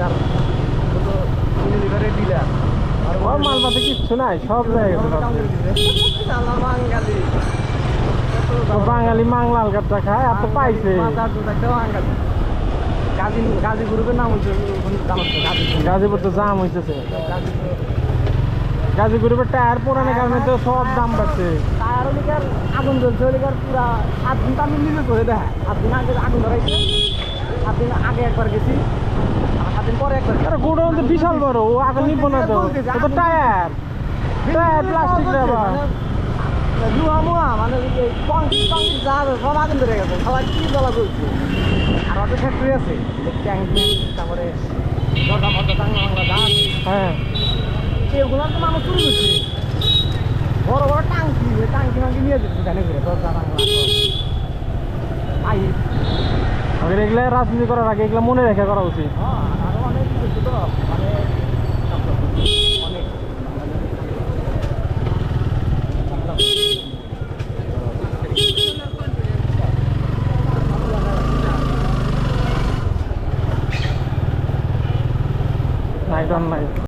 আর dealer আর মাল মাথা কিচ্ছু নাই, সব জায়গায় বাঙালি মাংলাল কাটটা খায় আর তো পাইছে। গাজীপুরের নাম হচ্ছে গাজীপুর তো জাম হইতেছে, গাজীপুরের টায়ার পুরানোর কারণে তো সব দাম বাড়ছে। টায়ার ওলিকার আগুন জ্বলছে, ওলিকার পুরা 7 দিন তো আমি নিজে করে দেখা। 7 দিন আগে আগুন ধরাইছে, 7 দিন আগে একবার গেছি, 7 দিন পরে একবার। আরে গোডাউন তো বিশাল বড়, ও আগে নিব না তো, ও তো টায়ার প্লাস্টিক আবার ধোঁয়া মোয়া মানে কংক্রিট যা সব আগুন ধরে গেছে, সবাই কি জ্বলা করছে। আর ওদের ফ্যাক্টরি আছে, ট্যাঙ্ক তারপরে দরজা মরজা টাংলা মাংলা যা আছে, হ্যাঁ এগুলো তো মানুষ চুরি করছে। বড় বড় টাঙ্কি টাঙ্কি নিয়ে যেতে জানে করে দরজা টাংলা পাইপ। আগে এগুলা রাজনীতি করার আগে এগুলা মনে রেখে করা উচিত। আরো অনেক কিছু তো মানে অনেক নাই ডন নাই।